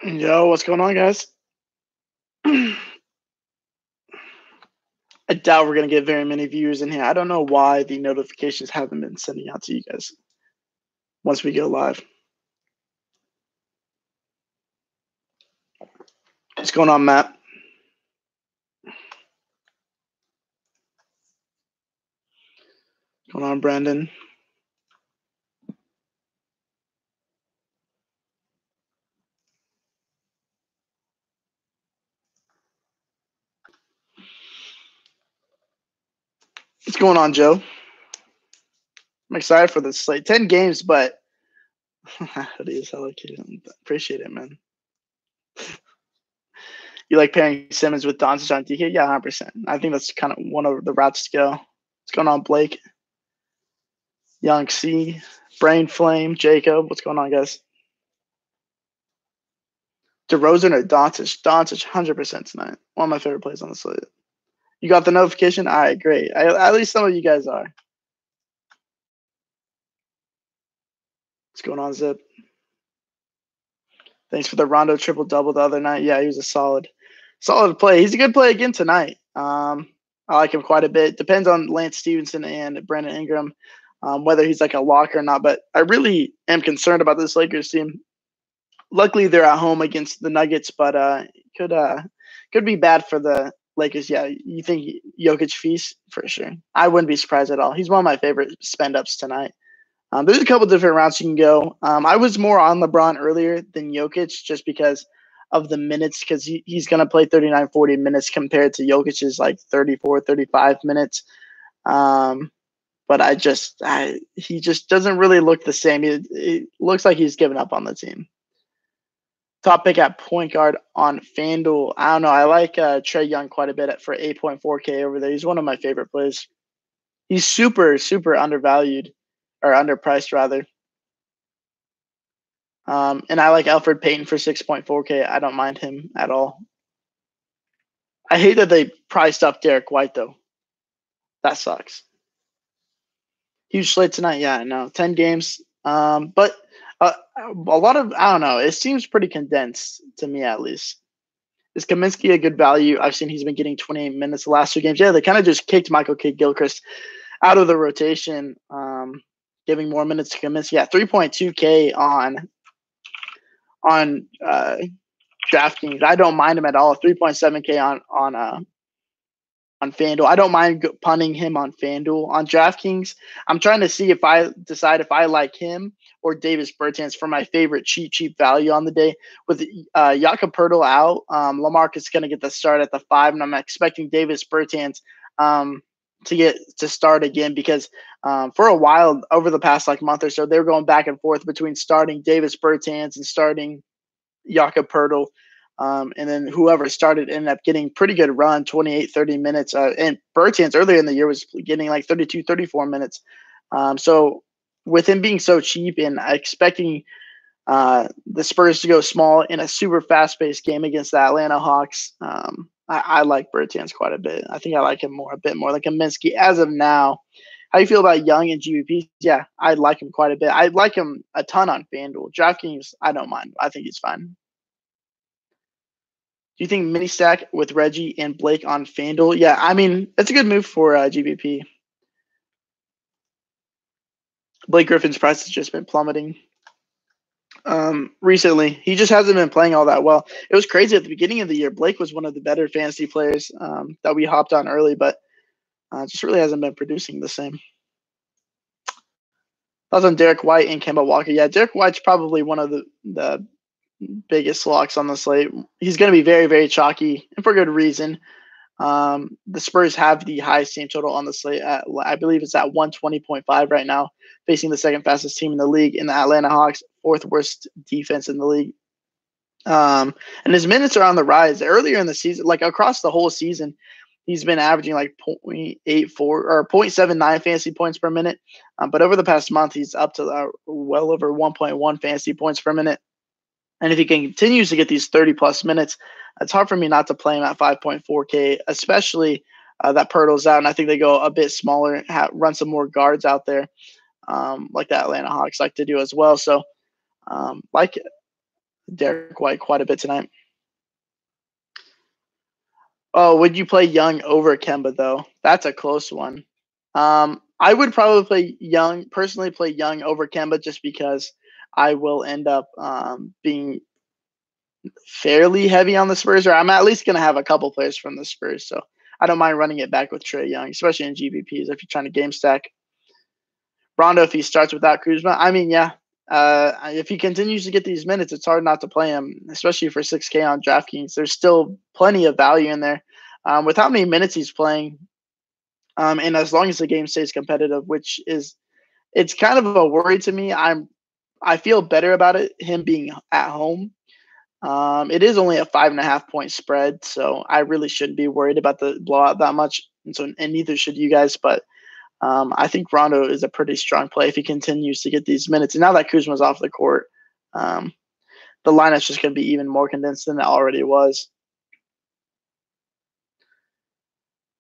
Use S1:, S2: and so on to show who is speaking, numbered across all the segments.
S1: Yo, what's going on, guys? I doubt we're gonna get very many viewers in here. I don't know why the notifications haven't been sending out to you guys once we go live. What's going on, Matt? What's going on, Brandon? What's going on, Joe? I'm excited for this slate. 10 games, but hoodie is hella cute. Appreciate it, man. You like pairing Simmons with Doncic on DK? Yeah, 100%. I think that's kind of one of the routes to go. What's going on, Blake? Young C, Brain Flame, Jacob. What's going on, guys? DeRozan or Doncic? Doncic, 100% tonight. One of my favorite plays on the slate. You got the notification? All right, great. At least some of you guys are. What's going on, Zip? Thanks for the Rondo triple-double the other night. Yeah, he was a solid play. He's a good play again tonight. I like him quite a bit. Depends on Lance Stevenson and Brandon Ingram, whether he's like a lock or not. But I really am concerned about this Lakers team. Luckily, they're at home against the Nuggets, but could be bad for the Lakers. Yeah, you think Jokic feast? For sure. I wouldn't be surprised at all. He's one of my favorite spend-ups tonight. There's a couple different routes you can go. I was more on LeBron earlier than Jokic just because of the minutes, because he's going to play 39, 40 minutes compared to Jokic's like 34, 35 minutes. But he just doesn't really look the same. It looks like he's given up on the team. Top pick at point guard on FanDuel. I don't know. I like Trae Young quite a bit for 8.4K over there. He's one of my favorite plays. He's super, super undervalued. Or underpriced, rather. And I like Alfred Payton for 6.4K. I don't mind him at all. I hate that they priced up Derek White, though. That sucks. Huge slate tonight. Yeah, I know. 10 games. But a lot of, I don't know. It seems pretty condensed to me, at least. Is Kaminsky a good value? I've seen he's been getting 28 minutes the last two games. Yeah, they kind of just kicked Michael Kidd-Gilchrist out of the rotation. Giving more minutes to Kaminsky. Yeah, 3.2K on DraftKings. I don't mind him at all. 3.7K on FanDuel. I don't mind punting him on FanDuel. On DraftKings, I'm trying to see if I decide if I like him or Davis Bertans for my favorite cheap value on the day. With Jakob Poeltl out, Lamarcus is going to get the start at the 5, and I'm expecting Davis Bertans to start again because for a while over the past month or so, they were going back and forth between starting Davis Bertans and starting Jakob Poeltl. And then whoever started ended up getting pretty good run, 28, 30 minutes. And Bertans earlier in the year was getting 32, 34 minutes. So with him being so cheap and expecting the Spurs to go small in a super fast-paced game against the Atlanta Hawks, I like Bertans quite a bit. I think I like him a bit more than Kaminsky as of now. How do you feel about Young and GVP? Yeah, I like him quite a bit. I like him a ton on FanDuel. DraftKings, I don't mind. I think he's fine. Do you think mini stack with Reggie and Blake on FanDuel? Yeah, I mean, it's a good move for GVP. Blake Griffin's price has just been plummeting. Recently. He just hasn't been playing all that well. It was crazy at the beginning of the year. Blake was one of the better fantasy players that we hopped on early, but just really hasn't been producing the same. Thoughts on Derek White and Kemba Walker? Yeah, Derek White's probably one of the biggest locks on the slate. He's going to be very, very chalky, and for good reason. The Spurs have the highest team total on the slate. I believe it's at 120.5 right now, facing the second fastest team in the league in the Atlanta Hawks, fourth worst defense in the league. And his minutes are on the rise. Earlier in the season, across the whole season, he's been averaging 0.84 or 0.79 fantasy points per minute. But over the past month, he's up to well over 1.1 fantasy points per minute. And if he continues to get these 30-plus minutes, it's hard for me not to play him at 5.4K, especially that Poeltl's out. And I think they go a bit smaller, run some more guards out there, like the Atlanta Hawks like to do as well. So, Derek White quite a bit tonight. Oh, would you play Young over Kemba though? That's a close one. I would probably play Young, personally play Young over Kemba just because I will end up being fairly heavy on the Spurs, or I'm at least going to have a couple players from the Spurs. So I don't mind running it back with Trae Young, especially in GPPs if you're trying to game stack. Rondo, if he starts without Kuzma, I mean, yeah. If he continues to get these minutes, it's hard not to play him, especially for 6K on DraftKings. There's still plenty of value in there. With how many minutes he's playing, and as long as the game stays competitive, which is, it's kind of a worry to me. I feel better about it, him being at home. It is only a 5.5 point spread, so I really shouldn't be worried about the blowout that much. And neither should you guys. But I think Rondo is a pretty strong play if he continues to get these minutes. And now that Kuzma's off the court, the lineup's just going to be even more condensed than it already was.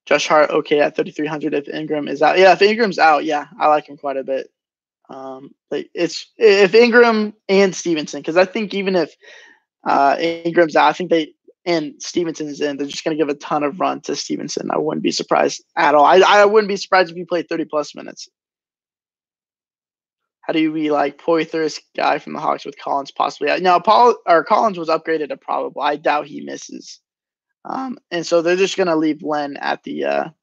S1: Josh Hart, okay, at 3,300 if Ingram is out. Yeah, if Ingram's out, yeah, I like him quite a bit. Like if Ingram and Stevenson, because I think even if Ingram's out, I think and Stevenson's in, they're just going to give a ton of run to Stevenson. I wouldn't be surprised at all. I wouldn't be surprised if he played 30-plus minutes. How do we like Poythress guy from the Hawks with Collins possibly out? Now, Collins was upgraded to probable. I doubt he misses. And so they're just going to leave Len at the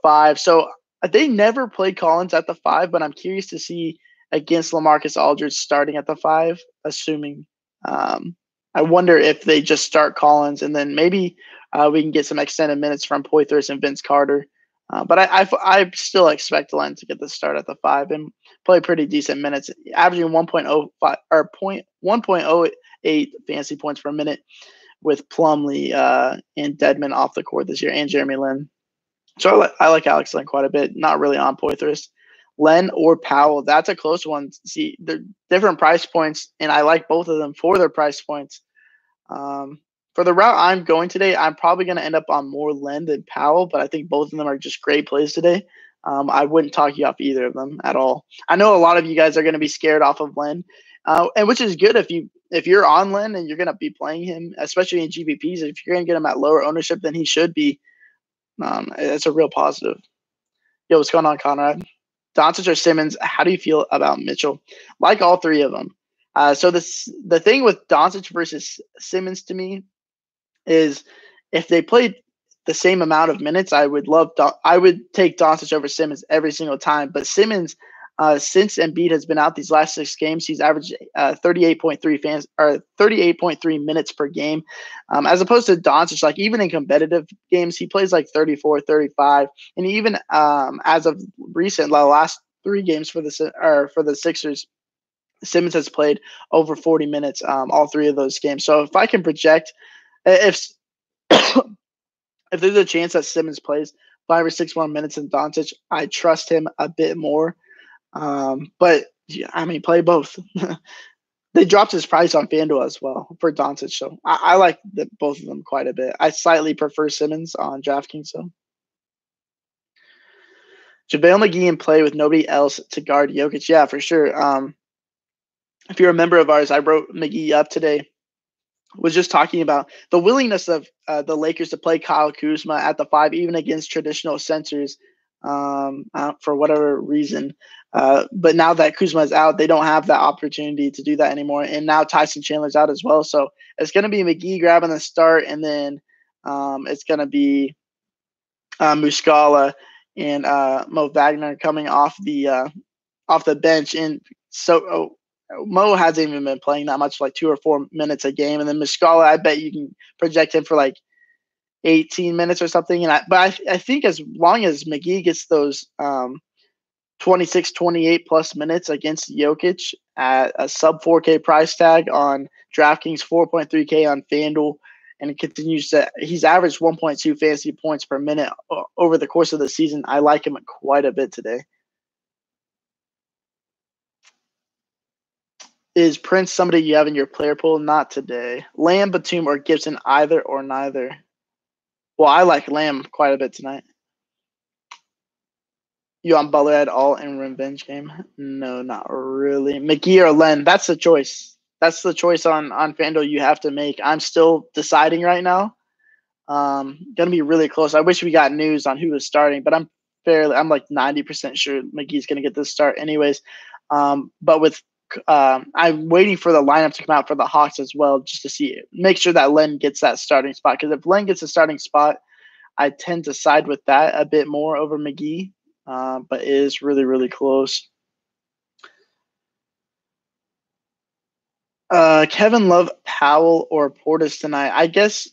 S1: 5. So they never played Collins at the 5, but I'm curious to see against LaMarcus Aldridge starting at the 5, assuming I wonder if they just start Collins and then maybe we can get some extended minutes from Poythress and Vince Carter. But I still expect Len to get the start at the 5 and play pretty decent minutes, averaging 1.05 or 1.08 fantasy points per minute with Plumlee and Dedmon off the court this year, and Jeremy Lin. So I like Alex Len quite a bit. Not really on Poythress. Len or Powell, that's a close one. See, they're different price points, and I like both of them for their price points. For the route I'm going today, I'm probably going to end up on more Len than Powell, but I think both of them are just great plays today. I wouldn't talk you off either of them at all. I know a lot of you guys are going to be scared off of Len, and which is good if you're on Len and you're going to be playing him, especially in GPPs. If you're going to get him at lower ownership than he should be, it's a real positive. Yo, what's going on, Conrad? Doncic or Simmons? How do you feel about Mitchell? Like all three of them. So the thing with Doncic versus Simmons to me is if they played the same amount of minutes, I would take Doncic over Simmons every single time. But Simmons, since Embiid has been out these last 6 games, he's averaged 38.3 minutes per game, as opposed to Doncic. Like even in competitive games, he plays like 34, 35, and even as of recent, the last 3 games for the Sixers, Simmons has played over 40 minutes all 3 of those games. So if I can project, if there's a chance that Simmons plays 5 or 6 more minutes than Doncic, I trust him a bit more. But yeah, I mean, play both. They dropped his price on FanDuel as well for Doncic, so I like both of them quite a bit. I slightly prefer Simmons on DraftKings, so. JaVale McGee in play with nobody else to guard Jokic. Yeah, for sure. If you're a member of ours, I wrote McGee up today. Was just talking about the willingness of the Lakers to play Kyle Kuzma at the 5, even against traditional centers, for whatever reason. But now that Kuzma is out, they don't have that opportunity to do that anymore. And now Tyson Chandler's out as well. So it's going to be McGee grabbing the start, and then it's going to be Muscala and Mo Wagner coming off the bench. And so Mo hasn't even been playing that much, like 2 or 4 minutes a game. And then Muscala, I bet you can project him for like 18 minutes or something. But I think as long as McGee gets those 26, 28 plus minutes against Jokic at a sub 4K price tag on DraftKings, 4.3K on FanDuel, and it continues he's averaged 1.2 fantasy points per minute over the course of the season. I like him quite a bit today. Is Prince somebody you have in your player pool? Not today. Lamb, Batum, or Gibson, either or neither? Well, I like Lamb quite a bit tonight. You on Butler at all in revenge game? No, not really. McGee or Len? That's the choice. that's the choice on FanDuel you have to make. I'm still deciding right now. Gonna be really close. I wish we got news on who is starting, but I'm like 90% sure McGee's gonna get this start anyways. But with I'm waiting for the lineup to come out for the Hawks as well, just to make sure that Len gets that starting spot. Because if Len gets a starting spot, I tend to side with that a bit more over McGee. But it is really, really close. Kevin Love, Powell, or Portis tonight. I guess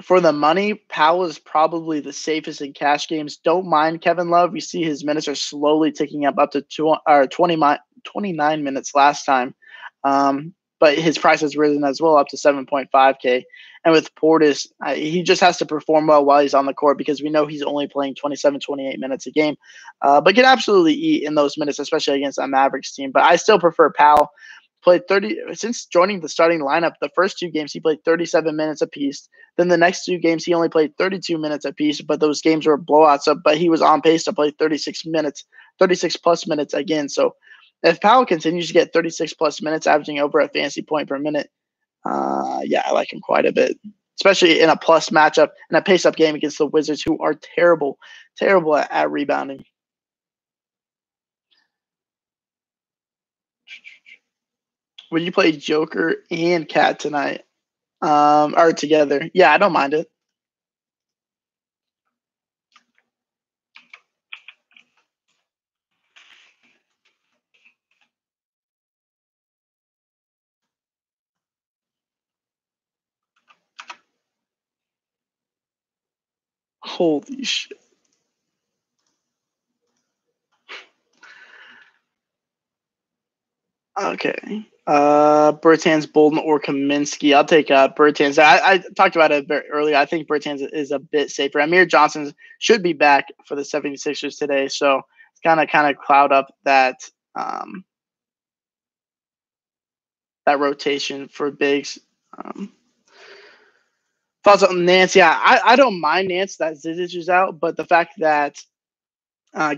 S1: for the money, Powell is probably the safest in cash games. Don't mind Kevin Love. We see his minutes are slowly ticking up to 29 minutes last time. But his price has risen as well, up to 7.5K. And with Portis, he just has to perform well while he's on the court, because we know he's only playing 27, 28 minutes a game, but can absolutely eat in those minutes, especially against a Mavericks team. But I still prefer Powell. Played 30 since joining the starting lineup. The first 2 games he played 37 minutes apiece. Then the next 2 games he only played 32 minutes apiece, but those games were blowouts. But he was on pace to play 36 plus minutes again. So if Powell continues to get 36 plus minutes, averaging over a fantasy point per minute, yeah, I like him quite a bit, especially in a plus matchup in a pace-up game against the Wizards, who are terrible at rebounding. Would you play Joker and Cat tonight? Or together? Yeah, I don't mind it. Holy shit. Okay. Bertans, Bolden, or Kaminsky. I'll take Bertans. I talked about it very earlier. I think Bertans is a bit safer. Amir Johnson should be back for the 76ers today, so it's kind of cloud up that that rotation for bigs. Thoughts on Nance? Yeah, I don't mind Nance that Zizic is out, but the fact that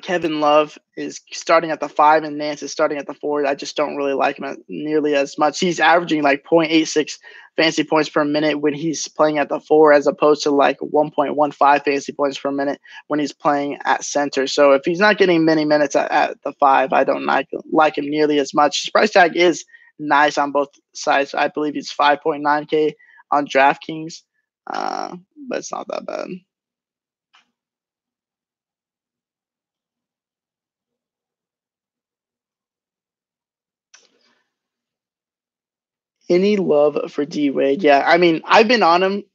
S1: Kevin Love is starting at the 5 and Nance is starting at the 4, I just don't really like him nearly as much. He's averaging like 0.86 fantasy points per minute when he's playing at the 4, as opposed to like 1.15 fantasy points per minute when he's playing at center. So if he's not getting many minutes at the 5, I don't like him nearly as much. His price tag is nice on both sides. I believe he's 5.9K on DraftKings, but it's not that bad. Any love for D Wade? Yeah, I mean, I've been on him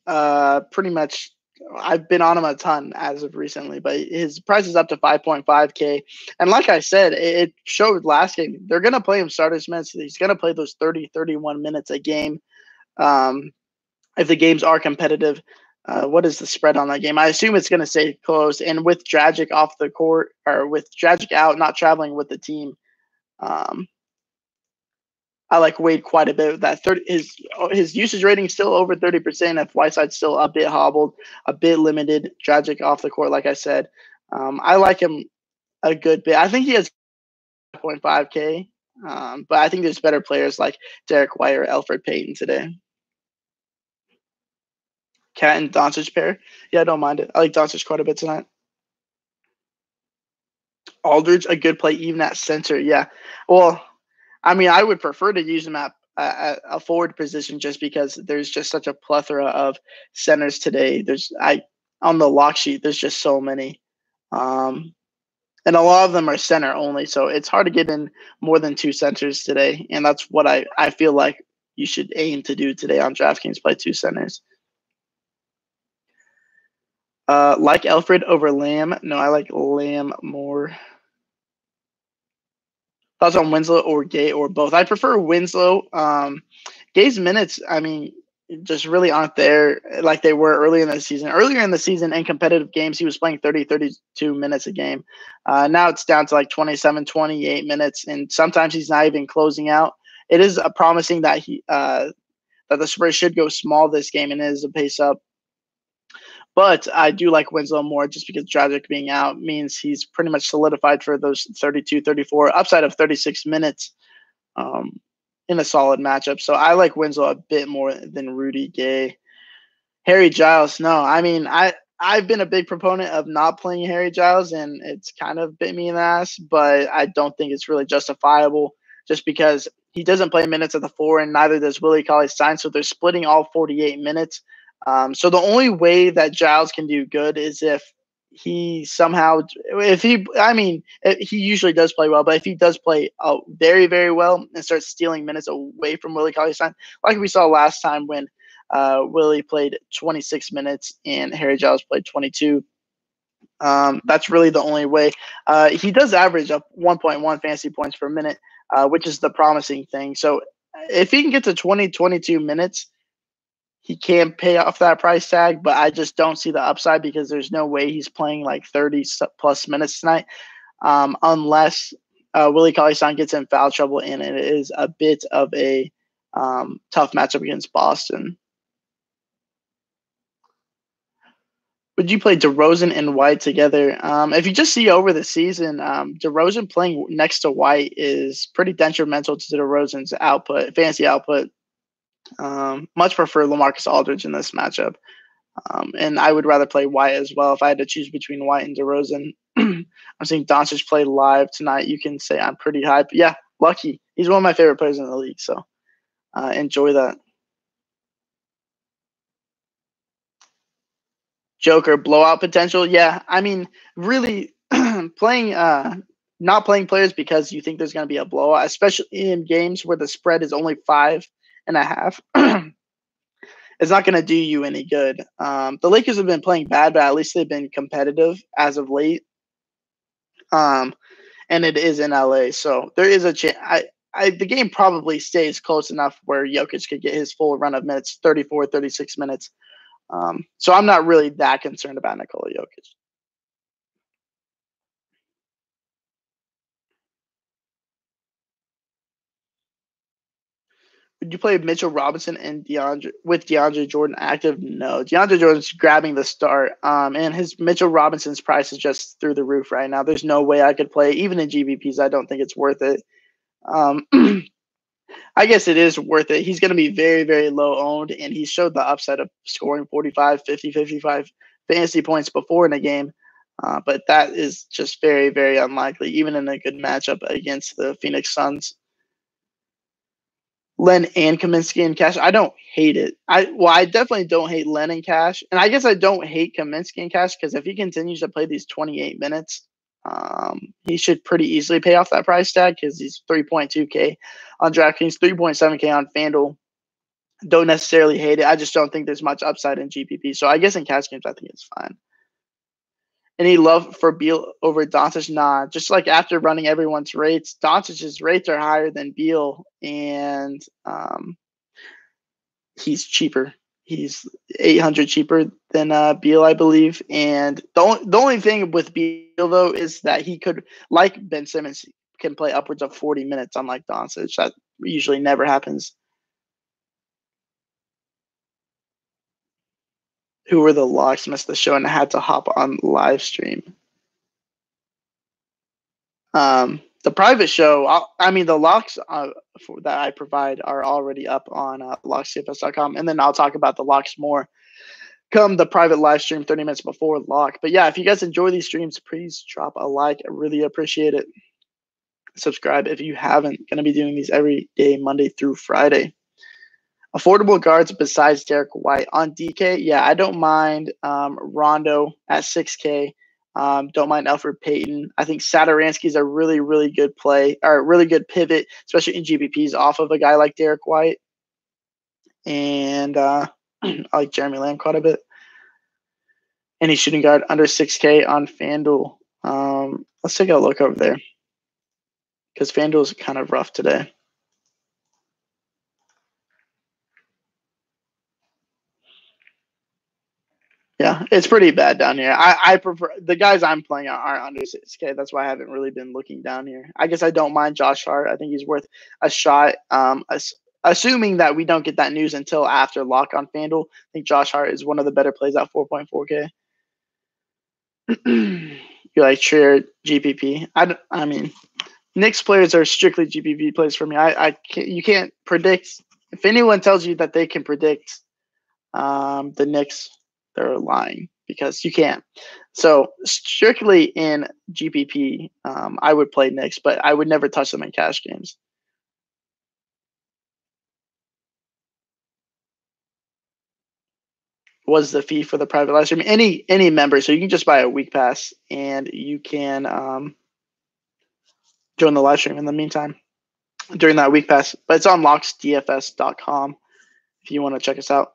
S1: pretty much. I've been on him a ton as of recently, but his price is up to 5.5K. And like I said, it showed last game. They're going to play him starters minutes. He's going to play those 30, 31 minutes a game. If the games are competitive, what is the spread on that game? I assume it's going to stay close. And with Dragic off the court, or with Dragic out, not traveling with the team, I like Wade quite a bit. That his usage rating still over 30%. If Whiteside's still a bit hobbled, a bit limited, Dragic off the court, like I said, I like him a good bit. I think he has 5.5K, but I think there's better players like Derek White or Elfrid Payton today. Cat and Doncic pair, yeah, I don't mind it. I like Doncic quite a bit tonight. Aldridge, a good play even at center. Yeah, well, I mean, I would prefer to use him at a forward position, just because there's just such a plethora of centers today. On the lock sheet, there's just so many, and a lot of them are center only. So it's hard to get in more than 2 centers today, and that's what I feel like you should aim to do today on DraftKings. Play 2 centers. Like Elfrid over Lamb? No, I like Lamb more. Thoughts on Winslow or Gay or both? I prefer Winslow. Gay's minutes, I mean, just really aren't there like they were early in the season. Earlier in the season, in competitive games, he was playing 30, 32 minutes a game. Now it's down to like 27, 28 minutes, and sometimes he's not even closing out. It is promising that that the Spurs should go small this game, and it is a pace up. But I do like Winslow more, just because Dragic being out means he's pretty much solidified for those 32, 34, upside of 36 minutes. in a solid matchup. So I like Winslow a bit more than Rudy Gay. Harry Giles, no. I mean, I've been a big proponent of not playing Harry Giles, and it's kind of bit me in the ass, but I don't think it's really justifiable just because he doesn't play minutes at the 4, and neither does Willie Cauley-Stein, so they're splitting all 48 minutes. So the only way that Giles can do good is if he somehow, he usually does play well, but if he does play very, very well and starts stealing minutes away from Willie Cauley-Stein, like we saw last time when Willie played 26 minutes and Harry Giles played 22. That's really the only way. He does average up 1.1 fantasy points per minute, which is the promising thing. So if he can get to 22 minutes, he can pay off that price tag, but I just don't see the upside because there's no way he's playing like 30 plus minutes tonight, unless Willie Cauley-Stein gets in foul trouble, and it is a bit of a tough matchup against Boston. Would you play DeRozan and White together? If you just see over the season, DeRozan playing next to White is pretty detrimental to DeRozan's fantasy output. Much prefer LaMarcus Aldridge in this matchup. And I would rather play White as well if I had to choose between White and DeRozan. I'm seeing Doncic play live tonight. You can say I'm pretty hyped. Yeah, lucky. He's one of my favorite players in the league, so enjoy that. Joker blowout potential. Yeah, I mean, really playing not playing players because you think there's going to be a blowout, especially in games where the spread is only 5.5. It's not going to do you any good. The Lakers have been playing bad, but at least they've been competitive as of late. And it is in LA, so there is a chance. The game probably stays close enough where Jokic could get his full run of minutes, 34, 36 minutes. So I'm not really that concerned about Nikola Jokic. Would you play Mitchell Robinson and DeAndre Jordan active? No. DeAndre Jordan's grabbing the start. And his Mitchell Robinson's price is just through the roof right now. There's no way I could play. Even in GBPs, I don't think it's worth it. I guess it is worth it. He's going to be very, very low owned, and he showed the upside of scoring 45, 50, 55 fantasy points before in a game. But that is just very, very unlikely, even in a good matchup against the Phoenix Suns. Len and Kaminsky and Cash. I don't hate it. I definitely don't hate Len and Cash. And I guess I don't hate Kaminsky and Cash because if he continues to play these 28 minutes, he should pretty easily pay off that price tag because he's 3.2K on DraftKings, 3.7K on FanDuel. Don't necessarily hate it. I just don't think there's much upside in GPP. So I guess in cash games, I think it's fine. Any love for Beal over Doncic? Nah, just like after running everyone's rates, Doncic's rates are higher than Beal, and he's cheaper. He's 800 cheaper than Beal, I believe. And the only thing with Beal, though, is that he could, like Ben Simmons, can play upwards of 40 minutes, unlike Doncic. That usually never happens. Who were the locks? Missed the show and had to hop on live stream. The private show, the locks that I provide are already up on lockscfs.com, and then I'll talk about the locks more come the private live stream 30 minutes before lock. But yeah, if you guys enjoy these streams, please drop a like. I really appreciate it. Subscribe if you haven't. Going to be doing these every day, Monday through Friday. Affordable guards besides Derek White on DK. Yeah, I don't mind Rondo at 6K. Don't mind Elfrid Payton. I think Satoransky is a really, really good play or really good pivot, especially in GPPs off of a guy like Derek White. And I like Jeremy Lamb quite a bit. And he's shooting guard under 6K on FanDuel. Let's take a look over there because FanDuel is kind of rough today. Yeah, it's pretty bad down here. I prefer the guys I'm playing are under 6K. That's why I haven't really been looking down here. I guess I don't mind Josh Hart. I think he's worth a shot. Assuming that we don't get that news until after lock on FanDuel, I think Josh Hart is one of the better plays at 4.4K. You like Trier GPP? I mean, Knicks players are strictly GPP plays for me. You can't predict. If anyone tells you that they can predict the Knicks, they're lying because you can't. So strictly in GPP, I would play Knicks, but I would never touch them in cash games. Was the fee for the private live stream? Any member, so you can just buy a week pass and you can join the live stream in the meantime during that week pass. But it's on locksdfs.com if you want to check us out.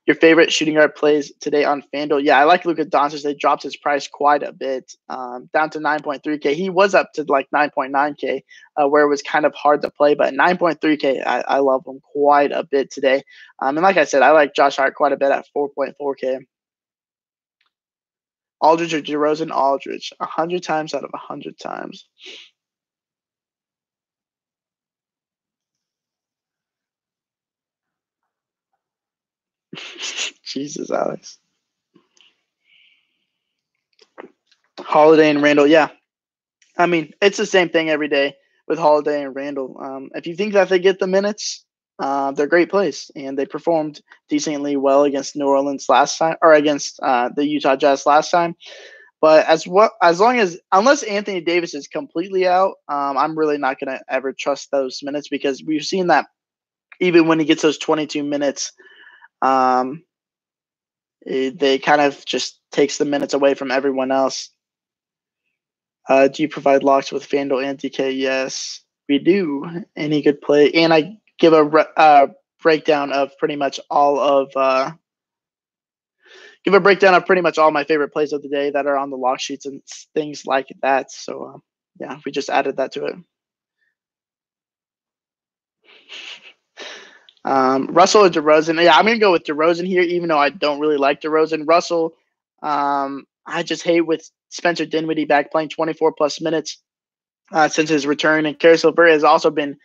S1: Your favorite shooting guard plays today on FanDuel? Yeah, I like Luka Doncic. They dropped his price quite a bit, down to 9.3K. He was up to like 9.9K, where it was kind of hard to play. But 9.3K, I love him quite a bit today. And like I said, I like Josh Hart quite a bit at 4.4K. Aldridge or DeRozan? Aldridge, 100 times out of 100 times. Jesus, Alex. Holiday and Randall, yeah. I mean, it's the same thing every day with Holiday and Randall. If you think that they get the minutes, they're great plays, and they performed decently well against New Orleans last time, or against the Utah Jazz last time. But unless Anthony Davis is completely out, I'm really not going to ever trust those minutes because we've seen that even when he gets those 22 minutes, they kind of just takes the minutes away from everyone else. Do you provide locks with FanDuel and DK? Yes, we do. Any good play, and I give a breakdown of pretty much all of my favorite plays of the day that are on the lock sheets and things like that. So yeah, we just added that to it. Russell or DeRozan? Yeah, I'm gonna go with DeRozan here, even though I don't really like DeRozan. Russell, I just hate with Spencer Dinwiddie back playing 24 plus minutes since his return, and Caris LeVert has also been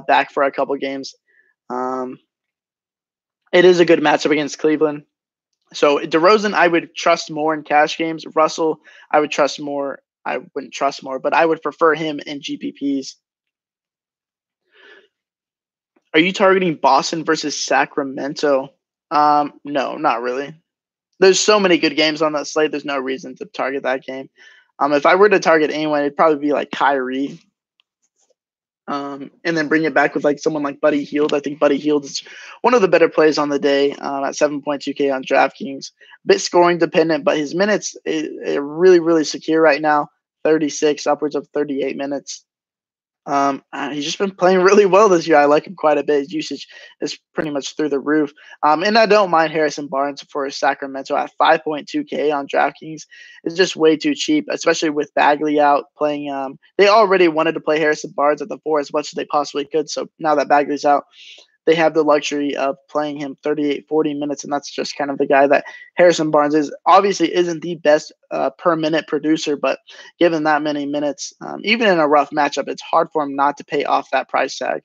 S1: back for a couple games. It is a good matchup against Cleveland. So DeRozan, I would trust more in cash games. Russell, I would trust more. I wouldn't trust more, but I would prefer him in GPPs. Are you targeting Boston versus Sacramento? No, not really. There's so many good games on that slate. There's no reason to target that game. If I were to target anyone, it'd probably be like Kyrie. And then bring it back with like someone like Buddy Hield. I think Buddy Hield is one of the better plays on the day at 7.2K on DraftKings. Bit scoring dependent, but his minutes are really, really secure right now. 36, upwards of 38 minutes. He's just been playing really well this year. I like him quite a bit. His usage is pretty much through the roof. And I don't mind Harrison Barnes for Sacramento at 5.2K on DraftKings. It's just way too cheap, especially with Bagley out playing. They already wanted to play Harrison Barnes at the 4 as much as they possibly could. So now that Bagley's out, they have the luxury of playing him 38, 40 minutes, and that's just kind of the guy that Harrison Barnes is. Obviously isn't the best per minute producer, but given that many minutes, even in a rough matchup, it's hard for him not to pay off that price tag.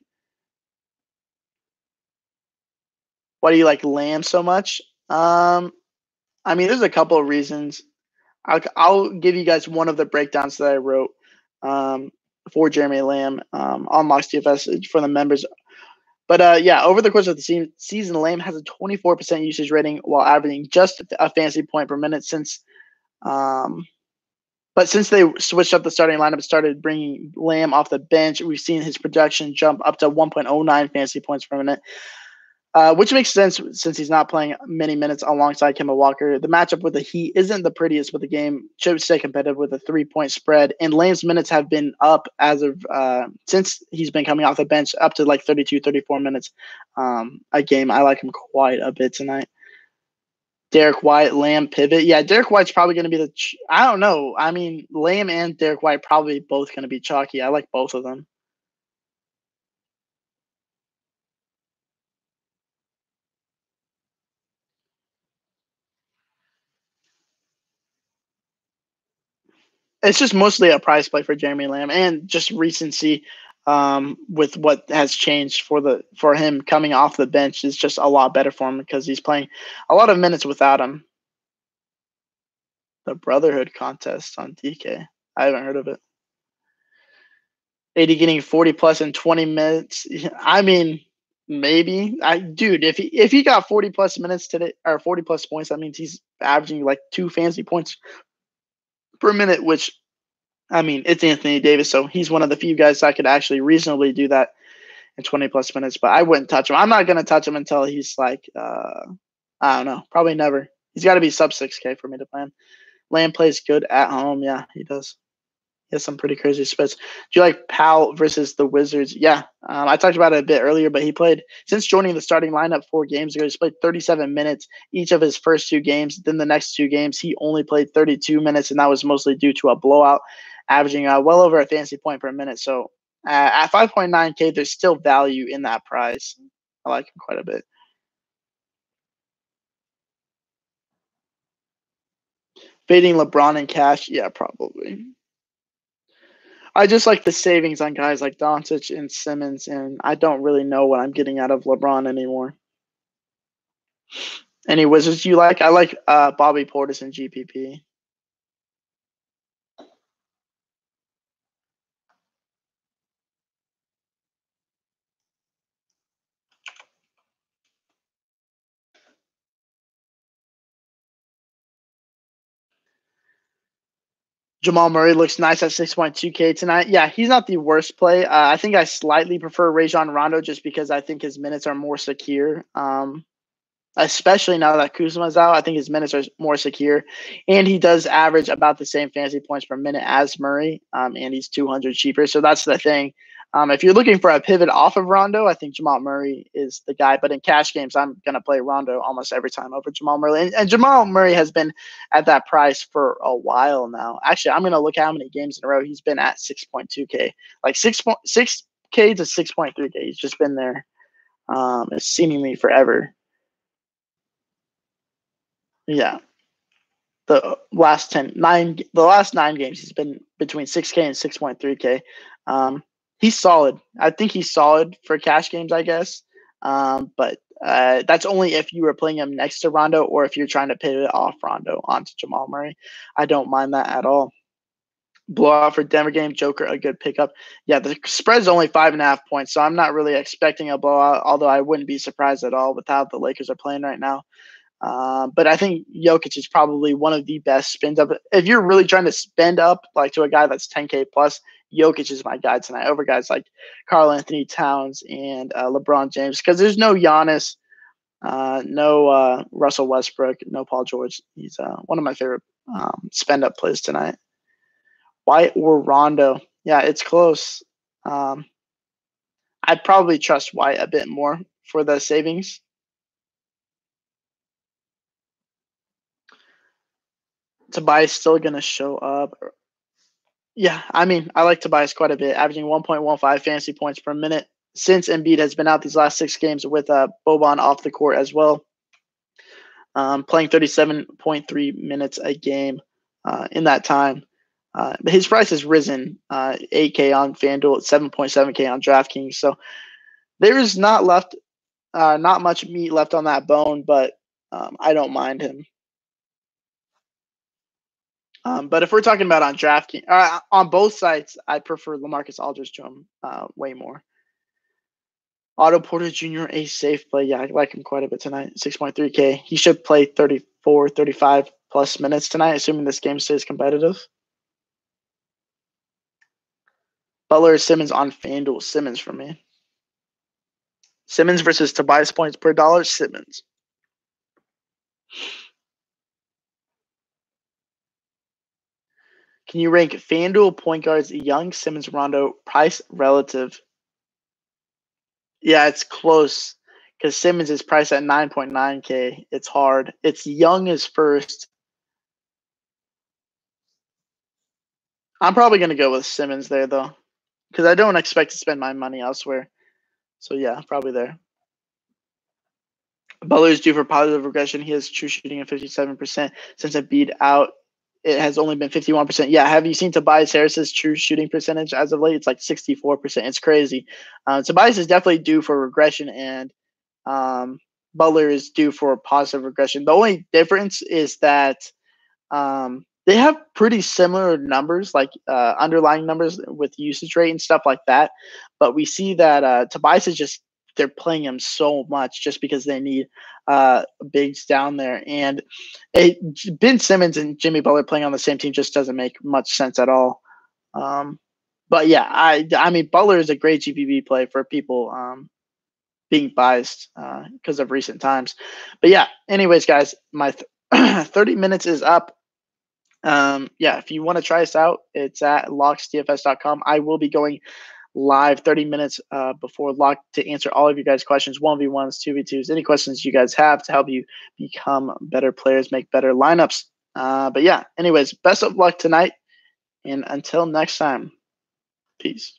S1: Why do you like Lamb so much? I mean, there's a couple of reasons. I'll give you guys one of the breakdowns that I wrote for Jeremy Lamb on Mox DFS for the members. But yeah, over the course of the season, Lamb has a 24% usage rating while averaging just a fantasy point per minute but since they switched up the starting lineup and started bringing Lamb off the bench, we've seen his production jump up to 1.09 fantasy points per minute. Which makes sense since he's not playing many minutes alongside Kemba Walker. The matchup with the Heat isn't the prettiest, but the game should stay competitive with a 3-point spread. And Lamb's minutes have been up as of since he's been coming off the bench up to like 32, 34 minutes a game. I like him quite a bit tonight. Derek White, Lamb pivot. Yeah, Derek White's probably going to be I don't know. I mean, Lamb and Derek White probably both going to be chalky. I like both of them. It's just mostly a price play for Jeremy Lamb and just recency with what has changed for him coming off the bench is just a lot better for him because he's playing a lot of minutes without him. The Brotherhood contest on DK. I haven't heard of it. AD getting 40 plus in 20 minutes. I mean, maybe. Dude, if he got 40 plus minutes today or 40 plus points, that means he's averaging like 2 fantasy points per minute, which I mean, it's Anthony Davis, so he's one of the few guys that could actually reasonably do that in 20 plus minutes, but I wouldn't touch him. I'm not going to touch him until he's like, I don't know, probably never. He's got to be sub 6K for me to play him. Lamb plays good at home. Yeah, he does. He has some pretty crazy splits. Do you like Powell versus the Wizards? Yeah, I talked about it a bit earlier, but he played since joining the starting lineup 4 games ago. He's played 37 minutes each of his first 2 games. Then the next 2 games, he only played 32 minutes, and that was mostly due to a blowout, averaging well over a fantasy point per minute. So at 5.9K, there's still value in that price. I like him quite a bit. Fading LeBron in cash? Yeah, probably. I just like the savings on guys like Doncic and Simmons, and I don't really know what I'm getting out of LeBron anymore. Any Wizards you like? I like Bobby Portis and GPP. Jamal Murray looks nice at 6.2K tonight. Yeah, he's not the worst play. I think I slightly prefer Rajon Rondo just because I think his minutes are more secure. Especially now that Kuzma's out, I think his minutes are more secure, and he does average about the same fantasy points per minute as Murray, and he's 200 cheaper. So that's the thing. If you're looking for a pivot off of Rondo, I think Jamal Murray is the guy. But in cash games, I'm going to play Rondo almost every time over Jamal Murray. And Jamal Murray has been at that price for a while now. Actually, I'm going to look at how many games in a row he's been at 6.2K, like 6K to 6.3K. He's just been there seemingly forever. Yeah. The last 9 games, he's been between 6K and 6.3K. He's solid. I think he's solid for cash games, I guess. But that's only if you were playing him next to Rondo or if you're trying to pivot off Rondo onto Jamal Murray. I don't mind that at all. Blowout for Denver game, Joker, a good pickup. Yeah, the spread's only 5.5 points, so I'm not really expecting a blowout, although I wouldn't be surprised at all with how the Lakers are playing right now. But I think Jokic is probably one of the best spins up. If you're really trying to spend up like to a guy that's 10K plus, Jokic is my guy tonight over guys like Karl Anthony Towns and LeBron James because there's no Giannis, no Russell Westbrook, no Paul George. He's one of my favorite spend up plays tonight. White or Rondo? Yeah, it's close. I'd probably trust White a bit more for the savings. Tobias still going to show up. Yeah, I mean, I like Tobias quite a bit, averaging 1.15 fantasy points per minute since Embiid has been out these last 6 games with Boban off the court as well. Playing 37.3 minutes a game in that time. His price has risen 8K on FanDuel, 7.7K on DraftKings. So there is not much meat left on that bone, but I don't mind him. But if we're talking about on DraftKings, on both sites, I prefer LaMarcus Aldridge to him way more. Otto Porter Jr., a safe play. Yeah, I like him quite a bit tonight. 6.3K. He should play 34, 35 plus minutes tonight, assuming this game stays competitive. Butler Simmons on FanDuel. Simmons for me. Simmons versus Tobias points per dollar. Simmons. Can you rank FanDuel point guards Young, Simmons, Rondo, price relative? Yeah, it's close because Simmons is priced at 9.9K. It's hard. It's Young is first. I'm probably going to go with Simmons there, though, because I don't expect to spend my money elsewhere. So, yeah, probably there. Butler is due for positive regression. He has true shooting at 57% since Embiid out. It has only been 51%. Yeah, have you seen Tobias Harris's true shooting percentage as of late? It's like 64%. It's crazy. Tobias is definitely due for regression, and Butler is due for positive regression. The only difference is that They have pretty similar numbers, like underlying numbers with usage rate and stuff like that. But we see that Tobias is just they're playing him so much just because they need bigs down there, and Ben Simmons and Jimmy Butler playing on the same team just doesn't make much sense at all. Um, but yeah, I mean Butler is a great GPP play for people being biased because of recent times. But yeah, anyways, guys, my 30 minutes is up. Yeah, if you want to try us out, it's at locksdfs.com. I will be going live 30 minutes before lock to answer all of you guys' questions, 1v1s, 2v2s, any questions you guys have to help you become better players, make better lineups. But yeah, anyways, best of luck tonight. And until next time, peace.